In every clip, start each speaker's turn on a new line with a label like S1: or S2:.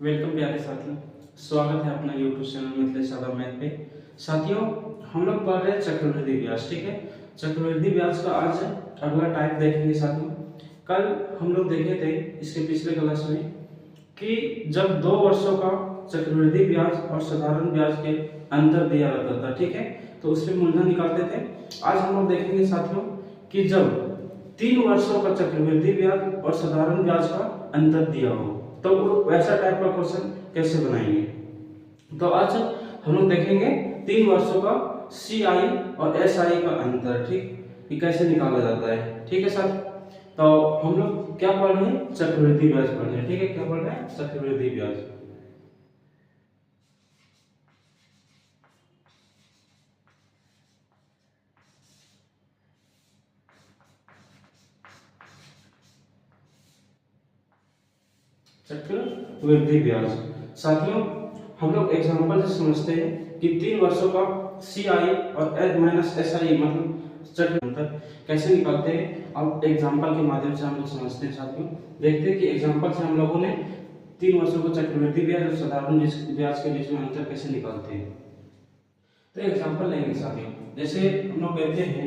S1: Welcome प्यारे साथियों, स्वागत है अपना YouTube channel Mithilesh Yadav math पे। साथियों, हम लोग पढ़ रहे हैं चक्रवृद्धि ब्याज। ठीक है, चक्रवृद्धि ब्याज का आज अगला टाइप देखेंगे। साथियों, कल हम लोग देखे थे इसके पिछले क्लास में कि जब 2 वर्षों का चक्रवृद्धि ब्याज और साधारण ब्याज के अंतर दिया रहता था, ठीक है, तो उसमें मूलधन निकालते थे। आज हम लोग देखेंगे साथियों कि जब 3 वर्षों का चक्रवृद्धि ब्याज और साधारण ब्याज का अंतर दिया हो तो वैसा टाइप का क्वेश्चन कैसे बनाएंगे। तो आज हम लोग देखेंगे 3 वर्षों का CI और SI का अंतर, ठीक, ये कैसे निकाला जाता है। ठीक है सर, तो हम लोग क्या पढ़ रहे हैं, चक्रवृद्धि ब्याज पढ़ रहे हैं। ठीक है, क्या पढ़ रहे हैं, चक्रवृद्धि ब्याज। चक्रवृद्धि ब्याज साथियों, हम लोग एग्जांपल से समझते हैं कि 3 वर्षों का CI और SI मतलब चक्रवृद्धि कैसे निकालते हैं। अब एग्जांपल के माध्यम से हम लोग समझते हैं। साथियों, देखते हैं कि एग्जांपल से हम लोगों ने 3 वर्षों का चक्रवृद्धि ब्याज और साधारण ब्याज के बीच में अंतर कैसे निकालते हैं। तो एग्जांपल लेंगे साथियों, जैसे हम लोग कहते हैं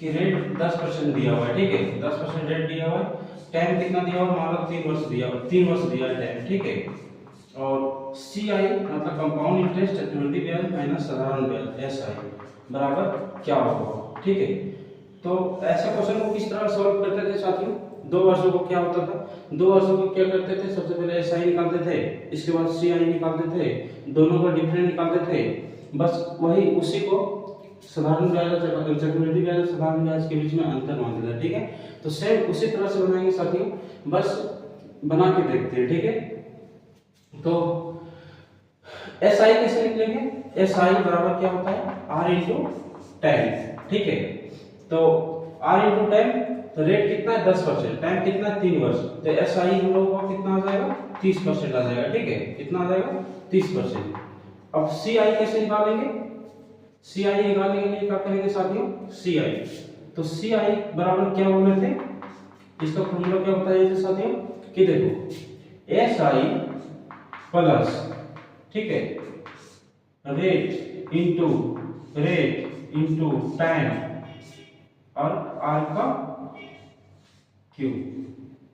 S1: कि रेट 10% दिया हुआ है। ठीक है, 10% रेट दिया हुआ है, टाइम कितना दिया हुआ, मान लो 3 वर्ष दिया हुआ, 3 वर्ष दिया है टाइम। ठीक है, और CI मतलब कंपाउंड इंटरेस्ट चक्रवृद्धि ब्याज माइनस साधारण ब्याज SI बराबर क्या होगा। ठीक है, तो ऐसे क्वेश्चन को किस तरह सॉल्व करते थे साथियों। 2 वर्षों को क्या होता था, 2 वर्षों को क्या करते थे, सबसे पहले SI निकालते थे, इसके बाद CI निकालते थे, दोनों का डिफरेंस निकालते थे। बस वही उसी को साधारण ब्याज और चक्रवृद्धि ब्याज और साधारण ब्याज के बीच में अंतर मान लेते हैं। ठीक है, तो सेम उसी तरह से बनाएंगे साथियों, बस बना के देखते हैं। ठीक है, तो SI कैसे निकलेंगे, SI बराबर क्या होता है, R इंटू 10। ठीक है, तो R इंटू 10, तो रेट कितना है 10%, टाइम कितना है 3 वर्ष, तो SI हम लोगों का कितना आ जाएगा 30% आ जाएगा। ठीक है, कितना आ जाएगा 30%। अब CI कैसे निकालेंगे, CI निकालने के लिए क्या करेंगे साथियों, CI, तो CI बराबर क्या बोल रहे थे, इसका फॉर्मूला क्या होता है साथियों कि देखो SI प्लस, ठीक है, रेट इंटू टाइम और R का क्यूब।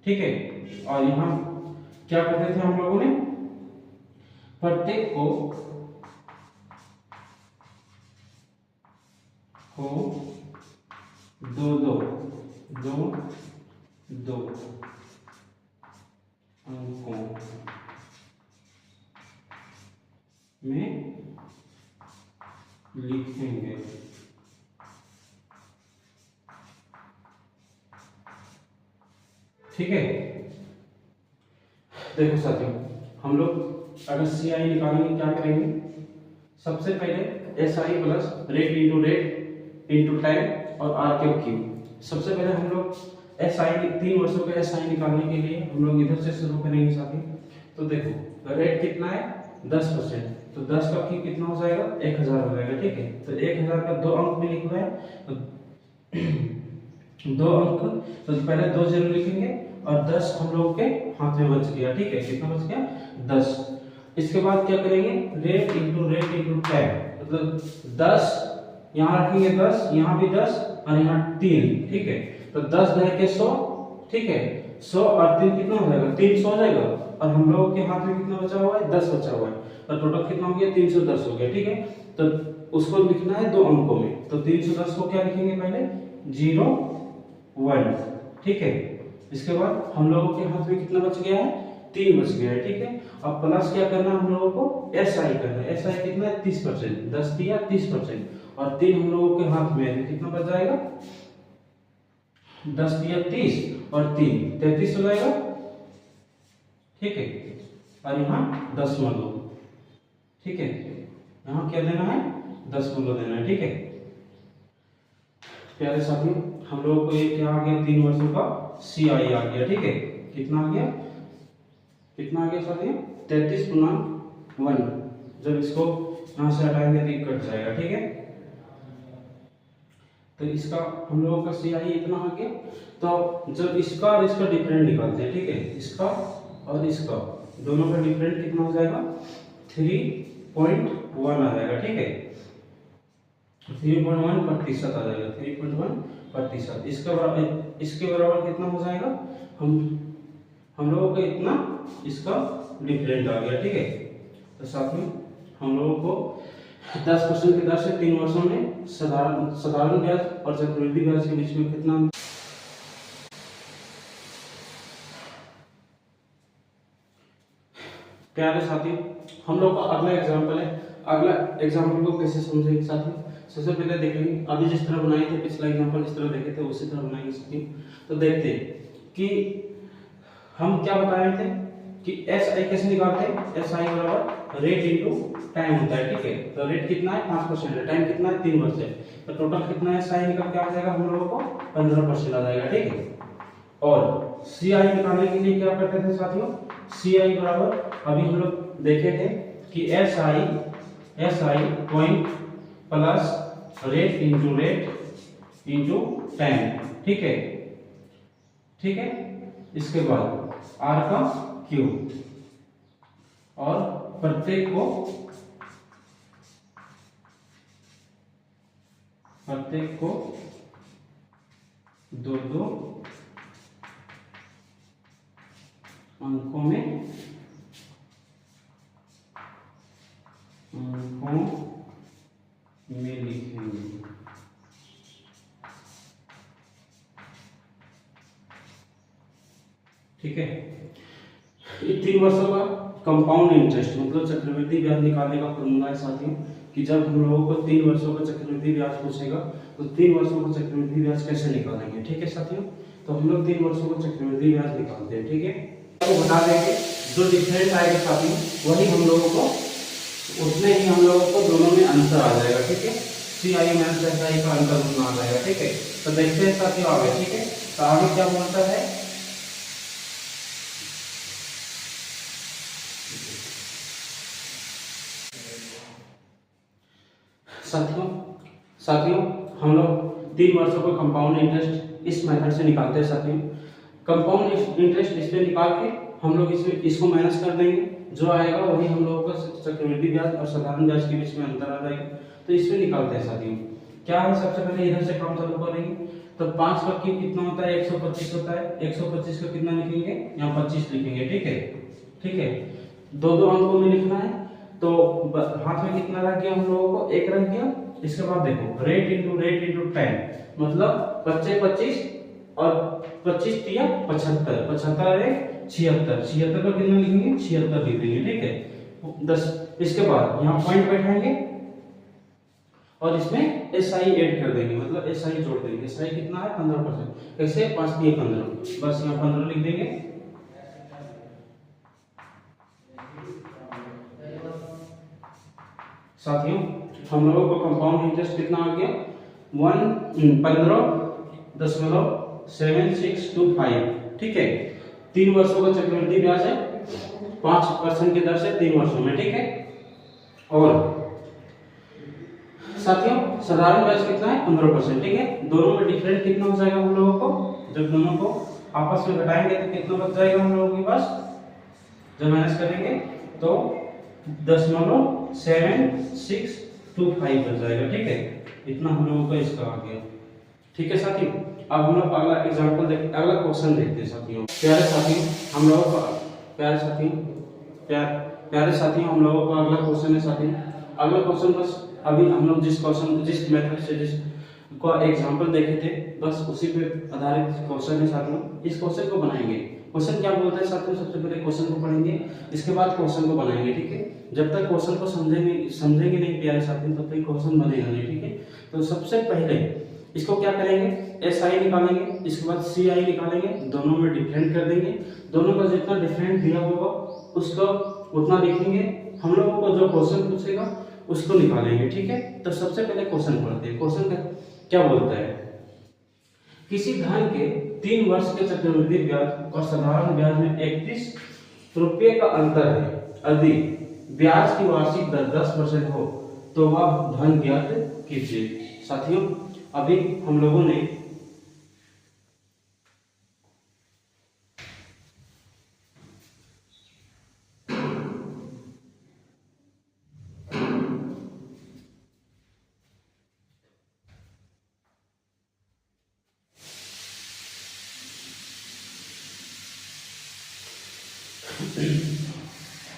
S1: ठीक है, और यहाँ क्या करते थे हम लोगों ने, प्रत्येक को दो अंकों में लिखेंगे। ठीक है, देखो साथियों, हम लोग अगर CI निकालेंगे क्या करेंगे, सबसे पहले SI plus rate into time और R क्यूब। सबसे पहले हम लोग SI 3 वर्षों के SI निकालने के लिए हम लोग इधर से शुरू करेंगे साथियों। तो देखो रेट कितना है 10%, तो 10 का क्यूब कितना हो जाएगा 1000 हो जाएगा। ठीक है, तो 1000 का 2 अंक में लिखना है, तो 2 अंक, तो पहले 2 जीरो लिखेंगे और 10 हम लोग के हाथ में बच गया। ठीक है, कितना बच गया 10। इसके बाद क्या करेंगे, रेट इंटू टाइम, मतलब 10 यहाँ रखेंगे, 10 यहाँ भी 10 और यहाँ 3। ठीक है, तो 10 10 के 100। ठीक है, 100 और 3 कितना हो जाएगा 300 हो जाएगा, और हम लोग के हाथ में कितना बचा हुआ है 10 बचा हुआ है, तो टोटल कितना हो गया 310 हो गया। ठीक है, तो उसको लिखना है 2 अंकों में, तो 310 को क्या लिखेंगे पहले 0 1। ठीक है, इसके बाद हम लोगों के हाथ में कितना बच गया है 3 बच गया है। ठीक है, अब प्लस क्या करना है हम लोगों को, SI करना है। SI कितना है 30%, 10 दिया 30%, और 3 हम लोगों के हाथ में है, कितना बच जाएगा 10 दिया 30 और 3 33 हो जाएगा। ठीक है, और यहाँ 10 लो। ठीक है, यहाँ क्या देना है 10 लो देना है। ठीक है प्यारे साथियों, हम लोगों को ये क्या आ गया 3 वर्षों का CI आ गया। ठीक है, कितना आ गया साथियों 33 पूर्णांक 1। जब इसको यहाँ से हटाएंगे तो कट जाएगा। ठीक है, तो इसका हम लोगों का CI इतना आ गया। तो जब इसका और इसका डिफरेंस निकालते हैं, ठीक है, इसका और इसका, दोनों का डिफरेंट कितना हो जाएगा 3.1 आ जाएगा, ठीक है 3.1% आ जाएगा, 3.1%। इसके बराबर कितना हो जाएगा, हम लोगों का इतना इसका डिफरेंट आ गया, ठीक है। तो साथ में हम लोगों को 10% की दर से 3 वर्षों में साधारण ब्याज और चक्रवृद्धि ब्याज के बीच में कितना। प्यारे साथियों, हम लोग का अगला एग्जाम्पल है। अगला एग्जाम्पल को कैसे समझेंगे साथियों, सबसे पहले देखेंगे अभी जिस तरह बनाए थे पिछला एग्जाम्पल जिस तरह देखे थे उसी तरह बनाएंगे साथियों। तो देखते हैं कि हम क्या बताए थे कि एस आई कैसे निकालते हैं, एस आई बराबर रेट इंटू टाइम होता है, ठीक है। तो रेट कितना है 5% है, टाइम कितना है 3 वर्ष है, तो टोटल कितना एस आई निकल के आ जाएगा हम लोगों को 15% आ जाएगा, ठीक है। और सी आई निकालने के लिए क्या करते थे साथियों, सी आई बराबर अभी हम लोग देखे थे कि S I point plus rate into time, ठीक है, ठीक है। इसके बाद आर का क्यू और प्रत्येक को दो अंकों में लिखेंगे, ठीक है। 3 वर्षों का कंपाउंड इंटरेस्ट मतलब चक्रवृद्धि ब्याज निकालने का फॉर्मूला है साथियों कि जब हम लोगों को 3 वर्षों का चक्रवृद्धि ब्याज पूछेगा तो 3 वर्षों का चक्रवृद्धि ब्याज कैसे निकालेंगे, ठीक है साथियों। तो हम लोग 3 वर्षों का चक्रवृद्धि ब्याज निकालते हैं, ठीक है। तो बता देंगे जो डिफरेंस आएगा साथियों वही हम लोगों को उतने ही हम लोगों को दोनों में अंतर आ जाएगा, ठीक है। सी आई माइनस एस आई का अंतर उतना आ जाएगा, ठीक है। तो देखते हैं साथियों आगे, ठीक है। तो आगे क्या बोलता है, साथियों हम लोग 3 वर्षों का कंपाउंड इंटरेस्ट इस मेथड से निकालते हैं साथियों। कंपाउंड इंटरेस्ट इस पे निकाल के हम लोग इसको माइनस कर देंगे, जो आएगा वही हम लोगों का चक्रवृद्धि ब्याज और साधारण ब्याज के बीच में अंतर आ जाएगा। तो इसमें निकालते हैं साथियों। क्या है, सबसे पहले इधर से काम चालू करेंगे। तो 5 का क्यूब कितना होता है 125 होता है, 125 का कितना लिखेंगे यहाँ 25 लिखेंगे, ठीक है, ठीक है। दो अंकों में लिखना है तो हाथ में कितना रख गया हम लोगों को, 1 रख गया। इसके बाद देखो रेट इंटू टाइम मतलब 25 और 25 तिया 75, 75 है 76, 76 का कितना लिखेंगे 76 लिख देंगे, ठीक है 10। इसके बाद यहाँ पॉइंट बैठाएंगे और इसमें एस आई ऐड कर देंगे मतलब एस आई जोड़ देंगे। एस आई कितना है 15%, कैसे 5 तिया 15, बस यहाँ 15 लिख देंगे। साथियों हम लोगों को कंपाउंड इंटरेस्ट कितना आ गया 15.7625, ठीक है। 3 वर्षों का चक्रवृद्धि ब्याज है 5% की दर से 3 वर्षों में, ठीक है। और साथियों साधारण ब्याज कितना है 15%, ठीक है। दोनों में डिफरेंट कितना हो जाएगा हम लोगों को, जब दोनों को आपस में घटाएंगे तो कितना बच जाएगा हम लोगों के पास, जब माइनस करेंगे तो 0.7625 बच जाएगा, ठीक है। इतना हम लोगों का इसका आ गया, ठीक है साथियों। अब हम लोग अगला एग्जांपल अगला क्वेश्चन देखते हैं साथियों। प्यारे साथियों हम लोगों का प्यारे साथियों हम लोगों का अगला क्वेश्चन है साथियों। अगला क्वेश्चन बस अभी हम लोग जिस मेथड से जिस को एग्जांपल देखे थे बस उसी पे आधारित क्वेश्चन है साथियों। इस क्वेश्चन को बनाएंगे। क्वेश्चन क्या बोलता है साथियों, सबसे पहले क्वेश्चन को पढ़ेंगे, इसके बाद क्वेश्चन को बनाएंगे, ठीक है। जब तक क्वेश्चन को समझेंगे नहीं प्यारे साथियों तब तक क्वेश्चन बनेगा नहीं, ठीक है। तो सबसे पहले इसको क्या करेंगे, एस आई निकालेंगे, इसके बाद सी आई निकालेंगे, दोनों में डिफरेंट कर देंगे। दोनों का जितना डिफरेंट दिया होगा उसको उतना लिखेंगे। हम लोगों को जो क्वेश्चन पूछेगा उसको निकालेंगे, ठीक है। तो सबसे पहले क्वेश्चन पढ़ते हैं। क्वेश्चन का क्या बोलता है, किसी धन के 3 वर्ष के चक्रवृद्धि ब्याज और साधारण ब्याज में 31 रुपये का अंतर है। यदि ब्याज की वार्षिक दर 10% हो तो वह धन ज्ञात कीजिए। साथियों अभी हम लोगों ने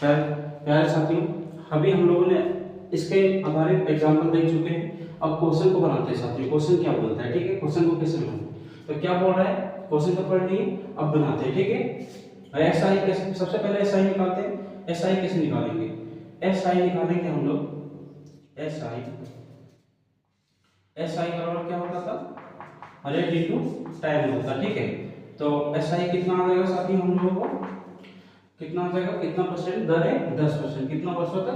S1: प्यारे साथियों, अभी हम लोगों ने इसके आधारित एग्जाम्पल देख चुके हैं। अब क्वेश्चन को बनाते हैं साथियों। क्वेश्चन क्या बोलता है, ठीक है, क्वेश्चन को कैसे बनाते, तो क्या बोल रहा है, क्वेश्चन तो पढ़ लिए, अब बनाते हैं, ठीक है। एस आई कैसे, सबसे पहले एस आई निकालते हैं। एस आई कैसे निकालेंगे, एस आई निकालेंगे हम लोग। एस आई बराबर क्या होता था, रेट इंटू टाइम होता, ठीक है। तो एस आई कितना आ जाएगा साथियों, हम लोगों को कितना आ जाएगा, कितना परसेंट दर है, 10%। कितना वर्षों तक,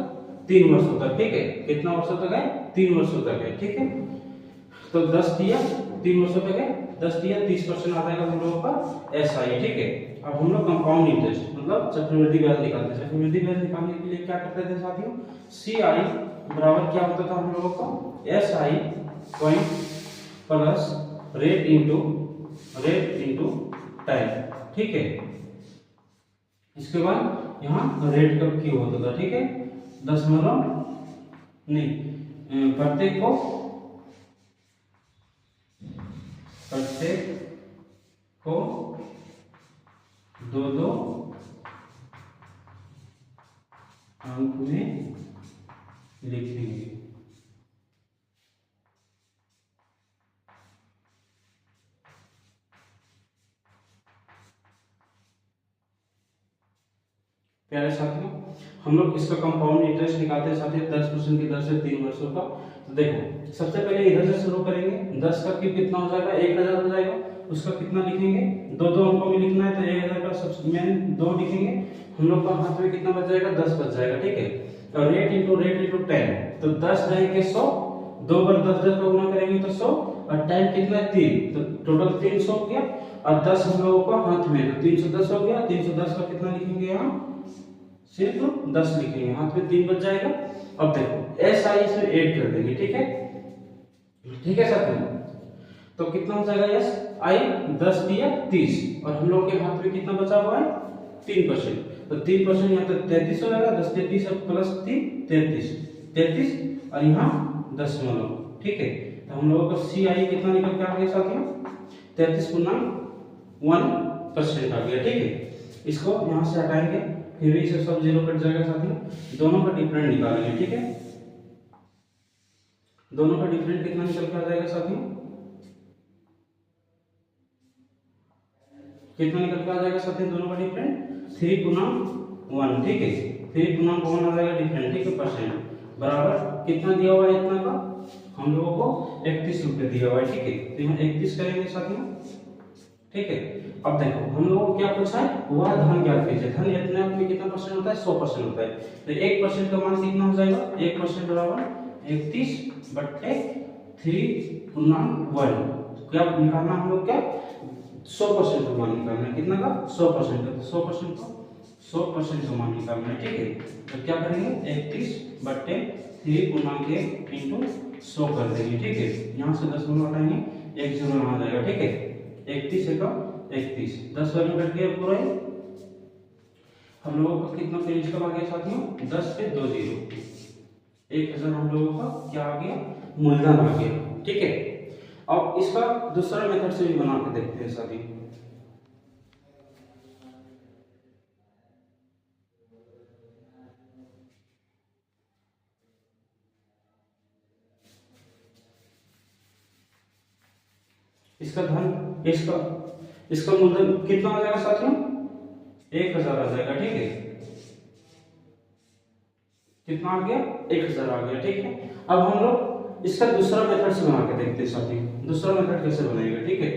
S1: 3 वर्षों तक, ठीक है। कितना वर्षों तक है, 3 वर्षों तक है, ठीक है। तो 10 दिया, 3 वर्षों तक है, 10 दिया, 30% आ जाएगा हम लोगों का एस आई, ठीक है। अब हम लोग कंपाउंड इंटरेस्ट मतलब चक्रवृद्धि ब्याज निकालते हैं। चक्रवृद्धि ब्याज निकालने के लिए क्या करते थे साथियों, सी आई बराबर क्या होता था हम लोगों का, S I point plus rate into time, ठीक है। इसके बाद यहाँ रेट का क्यू होता था, ठीक है। दशमलव नहीं, प्रत्येक को 2-2 अंक में लिखेंगे। प्यारे साथियों, हम लोग इसका कंपाउंड इंटरेस्ट निकालते हैं साथियों 10% की दर से 3 वर्षों का। तो देखो सबसे पहले इधर से शुरू करेंगे। 10 का क्यूब कितना हो जाएगा, 1000 हो जाएगा। उसका कितना लिखेंगे, 2-2 अंकों में लिखना है, तो 1000 का सबसे मेन 2 लिखेंगे। हम लोग का हाथ में कितना बच जाएगा, 10 बच जाएगा, ठीक है। और रेट इंटू 10, तो 10 रहेंगे 100, 2 बार 10 का गुना करेंगे तो 100, और टाइम कितना है 3, तो टोटल 300 हो गया। और 10 हम लोगों का हाथ में, तो 310 हो गया। 310 का कितना लिखेंगे, यहाँ सिर्फ 10 लिखेंगे, हाथ में 3 बच जाएगा। अब देखो एस आई इसमें ऐड कर देंगे, ठीक है, ठीक है साथियों। तो कितना हो जाएगा, एस आई 10 दिया 30, और हम लोग के हाथ में कितना बचा हुआ है, 3%। तो 3% यहाँ तक 33 हो जाएगा। 10 33 प्लस 3 33, और यहाँ दशमलव, ठीक है। तो हम लोगों का सी आई कितना निकल के आ गया साथियों, 33.1% आ गया, ठीक है। इसको यहाँ से हटाएंगे, फिर भी से सब जीरो कट जाएगा साथियों। दोनों का डिफरेंट निकालेंगे, ठीक है। दोनों का डिफरेंट कितना निकल के आ जाएगा साथियों, कितना निकल के आ जाएगा साथियों, दोनों का डिफरेंट 3.1, ठीक है। 3.1 आ जाएगा डिफरेंट, ठीक है, परसेंट बराबर कितना दिया हुआ है, इतना का हम लोगों को 31 रुपए दिया हुआ है, ठीक है। तो यहाँ 31 करेंगे साथियों, ठीक है। अब देखो हम लोगों को क्या पूछा है, वह धन ज्ञात कीजिए। धन अपने आप में कितना परसेंट होता है, 100% होता है। तो 1% का मान कितना हो जाएगा, 1% बराबर 31/3.1। क्या निकालना हम लोग, क्या 100% का मान निकालना है, कितना का 100% का। 100% का मान निकालना है, ठीक है। तो क्या करेंगे, 31/3.1 इंटू 100 कर देंगे, ठीक है। यहाँ से 10 हटाएंगे, 1 0 आ जाएगा, ठीक है। 31 का 31, 10 वाले कट गया पूरा। हम लोगों का कितना पेज का आ गया साथियों, 10 पे 2 0, 1000 हम लोगों का क्या आ गया, मूलधन आ गया, ठीक है। अब इसका दूसरा मेथड से भी बना के देखते हैं साथियों। इसका धन, इसका मूलधन कितना आ जाएगा साथियों, 1000 आ जाएगा, ठीक है। कितना आ गया, 1000 आ गया, ठीक है। अब हम लोग इसका दूसरा मेथड से बना के देखते हैं साथियों। दूसरा मेथड कैसे बनेगा, ठीक है।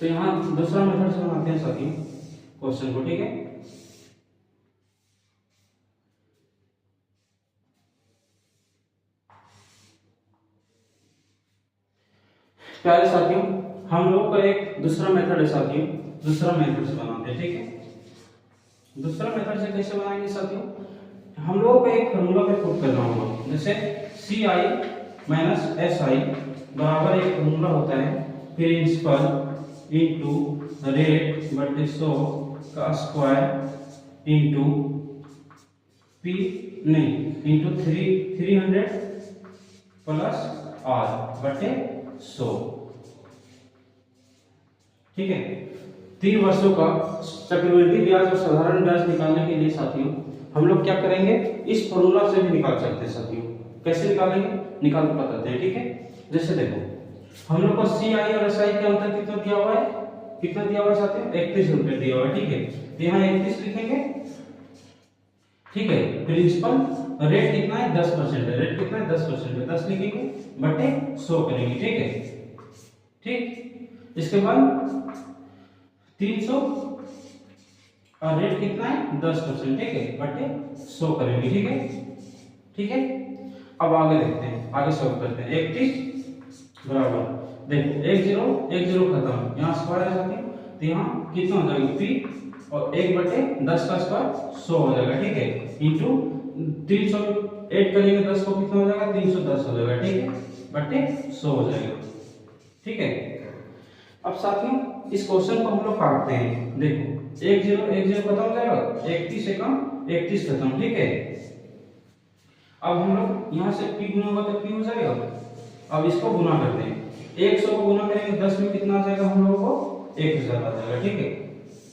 S1: तो यहाँ दूसरा मेथड से बनाते हैं साथियों क्वेश्चन को, ठीक है। प्यारे साथियों, हम लोग का एक दूसरा मेथड है साथियों, दूसरा मेथड से बनाते हैं, ठीक है। दूसरा मेथड से कैसे बनाएंगे साथियों, हम लोगों को एक फॉर्मूला पे पुट करना होगा। जैसे सी आई माइनस एस आई बराबर एक फॉर्मूला होता है, प्रिंसिपल इंटू रेट बटे 100 का स्क्वायर इंटू पी नहीं इंटू 300 प्लस आर बटे 100, ठीक है। 3 वर्षों का चक्रवृद्धि ब्याज और साधारण ब्याज निकालने के लिए साथियों हम लोग क्या करेंगे, इस फॉर्मूला से भी निकाल सकते हैं साथियों। कैसे निकालेंगे, निकाल के बताते हैं, ठीक है। जैसे देखो हम लोग को सी आई और एस आई का अंतर कितना दिया हुआ है, कितना दिया हुआ है साथियों, 31 रुपए दिया हुआ है, ठीक है। तो यहाँ 31 लिखेंगे, ठीक है। प्रिंसिपल रेट कितना है, 10% है, रेट कितना है 10% है, 10 लिखेंगे बटे 100 करेंगे, ठीक है, ठीक। इसके बाद 300 और रेट कितना है 10%, ठीक है, बटे 100 करेंगे, ठीक है, ठीक है। अब आगे देखते हैं, आगे सॉल्व करते हैं। 31 बराबर देखो 1 0 खत्म, यहाँ स्क्वायर है साथियों, तो यहाँ कितना हो जाएगा p और 1 बटे 10 का स्क्वायर 100 हो जाएगा, ठीक है, इंटू 300 ऐड करेंगे 10 को कितना हो जाएगा 310 हो जाएगा, ठीक है, बटे 100 हो जाएगा, ठीक है। अब साथियों इस क्वेश्चन को हम लोग काटते हैं, देखो 1 0 खत्म हो जाएगा, 31 से कम 31 खत्म, ठीक है। अब हम लोग यहाँ से p गुना होगा तो p हो जाएगा। अब इसको गुना करते हैं, 100 को गुना करेंगे 10 में कितना आ जाएगा हम लोगों को 1000 आ जाएगा, ठीक है।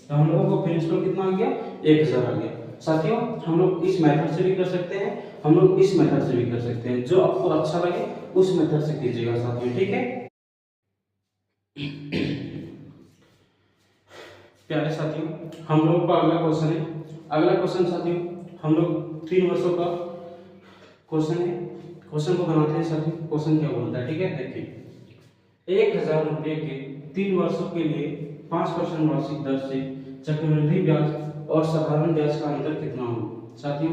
S1: तो हम लोगों को प्रिंसिपल कितना आ गया 1000 आ गया। साथियों हम लोग इस मेथड से भी कर सकते हैं, हम लोग इस मेथड से भी कर सकते हैं, जो आपको अच्छा लगे उस मेथड से कीजिएगा साथियों, ठीक है। प्यारे साथियों हम लोग का अगला क्वेश्चन है, अगला क्वेश्चन साथियों हम लोग 3 वर्षों का क्वेश्चन है, क्वेश्चन को बनाते हैं साथियों। क्वेश्चन क्या बोलता है, ठीक है, देखिए 1000 रुपये के 3 वर्षों के लिए 5% वार्षिक दर से चक्रवृद्धि ब्याज और साधारण ब्याज का अंतर कितना हो। साथियों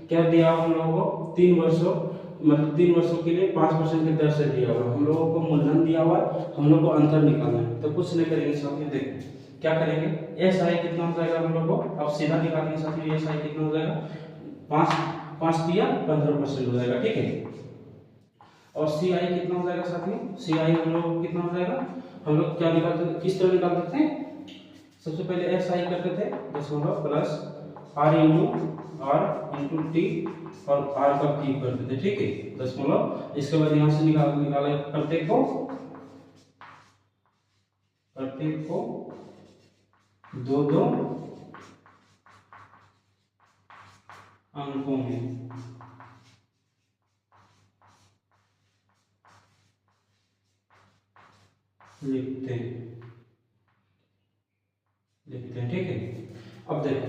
S1: क्या दिया हम लोगों को 3 वर्षों मतलब 3 वर्षों के लिए 5% की दर से दिया हुआ, हम लोगों को मूलधन दिया हुआ है, हम लोग को अंतर निकालना है। तो कुछ नहीं करेंगे साथियों, देखो क्या करेंगे, एस आई कितना हो जाएगा हम लोग को, अब सीधा निकालेंगे साथियों, एस आई कितना हो जाएगा 5 दिया 15% हो जाएगा, ठीक है। और सी आई कितना हो जाएगा साथियों, सी आई हम लोग कितना हो जाएगा, हम लोग क्या निकालते थे, किस तरह निकालते थे, सबसे पहले एस आई करते थे दशमलव प्लस आर इंटू टी और आर का क्यूब करते थे, ठीक है, दशमलव। इसके बाद यहाँ से निकाले प्रत्येक को 2 अंकों में लिखते हैं, ठीक है। अब देखो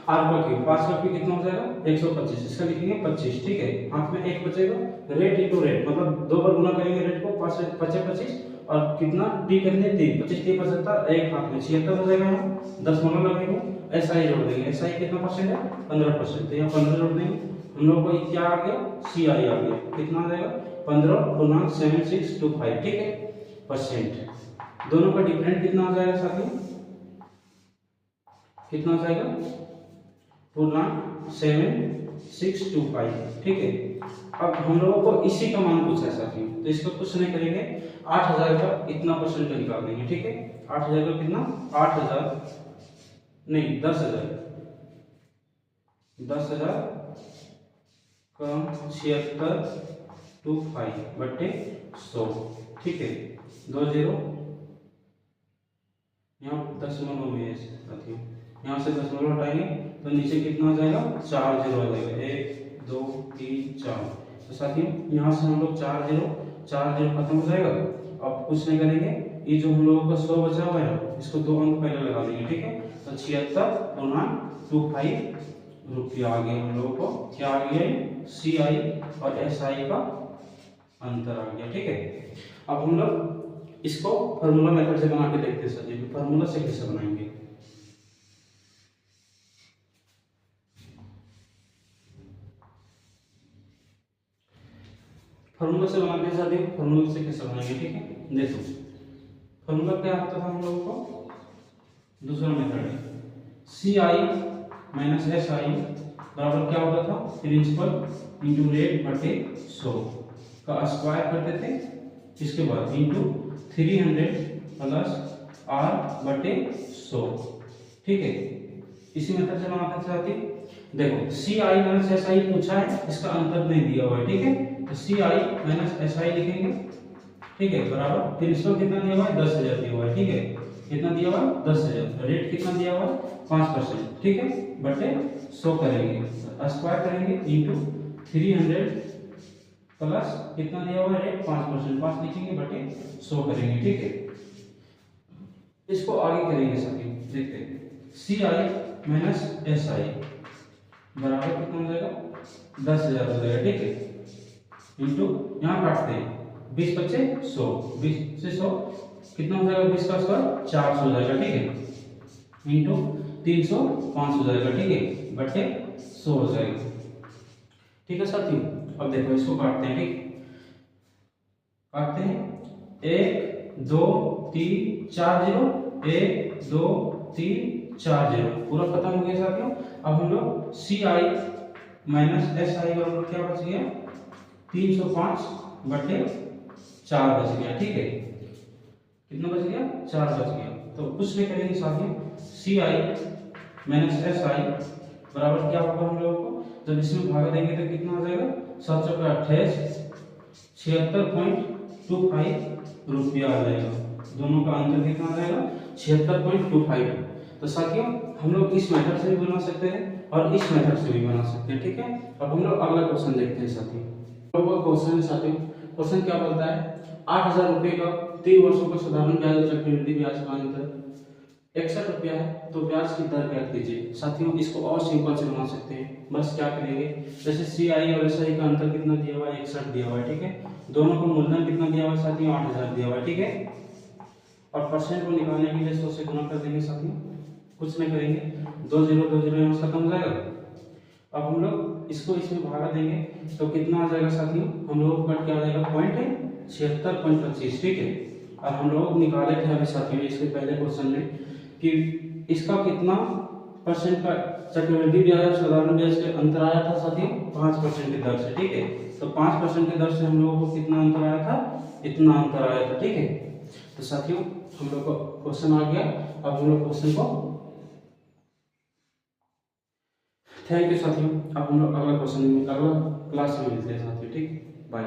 S1: आर का क्यूब, 5 का क्यूब कितना हो जाएगा 125, इसका लिखेंगे 25, ठीक है। हाथ में 1 बचेगा, रेट इंटू रेट मतलब 2 बार गुना करेंगे रेट को, 5 25 और कितना टी करने 3 25 3 75, एक हाथ में 76 हो जाएगा। दशमलव लगेंगे, एस आई जोड़ देंगे, एस आई कितना परसेंट है 15%, तो यहाँ 15 जोड़ देंगे, हम लोग को क्या आ गया सी आई आ गया, कितना आ जाएगा 15.7625, ठीक है, परसेंट। दोनों का डिफरेंट कितना आ जाएगा साथियों, कितना आ जाएगा 0.7625, ठीक है। अब हम लोगों को इसी का मान पूछा है साथियों, तो इसको कुछ नहीं करेंगे, 8000 का इतना परसेंट निकाल देंगे, ठीक है। 8000 का कितना 8000 नहीं 10,000 कम 7625 बटे 100, ठीक है। 2 0 यहाँ दशमलव में है साथियों, यहाँ से दशमलव हटाएंगे तो नीचे कितना आ जाएगा 4 0 आ जाएगा, 1 2 3 4। तो साथियों यहाँ से हम लोग 4 0 खत्म हो जाएगा। अब कुछ नहीं करेंगे, ये जो हम लोगों का 100 बचा हुआ है ना, इसको 2 अंक पहले लगा देंगे, ठीक है। तो 76.25 रुपया आ गया हम लोगों को, क्या आ गया सी आई और एस आई का अंतर आ गया, ठीक है। अब हम लोग इसको फार्मूला मेथड से बना के देखते हैं सर, फार्मूला से कैसे बनाएंगे। फार्मूला से बनाते हैं साथियों, फार्मूला से कैसे बनाएंगे, ठीक है। देखो फार्मूला क्या आता था हम लोगों को, दूसरा मेथड है सी आई माइनस एस आई बराबर क्या होता था, प्रिंसिपल इंटू रेट बटे 100 का स्क्वायर करते थे, इसके बाद इंटू 300 प्लस आर बटे 100, ठीक है। इसी मेथड से बनाते थे साथियों। देखो सी आई माइनस एस आई पूछा है, इसका अंतर नहीं दिया हुआ है, ठीक है। तो सी आई माइनस एस आई लिखेंगे, ठीक है, बराबर प्रिंसिपल कितना दिया हुआ है 10,000 दिया हुआ है, ठीक है। कितना दिया हुआ 10,000, रेट कितना दिया हुआ 5%, ठीक है, बटे 100 करेंगे, स्क्वायर करेंगे इंटू 300 प्लस कितना दिया हुआ रेट 5%, 5 लिखेंगे बटे 100 करेंगे, ठीक है। इसको आगे करेंगे साथियों, देखते हैं सी आई माइनस एस आई बराबर कितना हो जाएगा 10,000 हो जाएगा, ठीक है, इंटू यहाँ काटते हैं 20 बच्चे 100, 20 से 100 कितना हो जाएगा 20 का स्क्वायर 400 हो जाएगा, ठीक है, इंटू 300 500 हो जाएगा, ठीक है, बटे 100 हो जाएगा, ठीक है साथियों। अब देखो इसको काटते हैं, ठीक, काटते हैं 1 2 3 4 0, 1 2 3 4 0, पूरा खत्म हो गया साथियों। अब हम लोग सी आई माइनस एस आई और क्या बच गया 305 बटे 4 बच गया, ठीक है, कितना बच गया 4 बच गया। तो कुछ नहीं करेंगे साथियों, सी आई माइनस एस आई बराबर क्या होगा हम लोगों को, जब इसमें भाग देंगे तो कितना हो जाएगा 7 चौका 28 76.25 रुपया आ जाएगा, दोनों का अंतर कितना आ जाएगा 76.25। तो साथियों हम लोग इस मेथड से भी बना सकते हैं और इस मेथड से भी बना सकते हैं, ठीक है। अब हम लोग अगला क्वेश्चन देखते हैं साथियों। क्वेश्चन है साथियों, क्वेश्चन क्या बोलता है 8,000 रुपये का 3 वर्षों का साधारण ब्याज और चक्रवृद्धि ब्याज का अंतर 61 रुपया है, तो ब्याज की दर ज्ञात कीजिए। साथियों इसको और सिंपल से बना सकते हैं, बस क्या करेंगे, जैसे सी आई और एस आई का अंतर कितना दिया हुआ है 61 दिया हुआ है, ठीक है, दोनों को मूलधन कितना दिया हुआ है साथियों 8,000 दिया हुआ है, ठीक है, और परसेंट को निकालने के लिए 100 से गुणा कर देंगे साथियों, कुछ नहीं करेंगे, 2 0 यहाँ से खत्म हो जाएगा। अब हम लोग इसको इसमें भागा देंगे तो कितना आ जाएगा साथियों, हम लोग कट क्या आ जाएगा 76.25, ठीक है। और हम लोग निकाले थे अभी साथियों इसके पहले क्वेश्चन में कि इसका कितना परसेंट का चक्रवृद्धि ब्याज और साधारण ब्याज के अंतर आया था साथियों 5% की दर से, ठीक है, तो 5% की दर से हम लोगों को कितना अंतर आया था, इतना अंतर आया था, ठीक है। तो साथियों हम लोग को क्वेश्चन आ गया, अब हम लोग क्वेश्चन को, थैंक यू साथियों। अब हम लोग अगला क्वेश्चन में अगला क्लास में मिलते हैं साथियों, ठीक, बाय।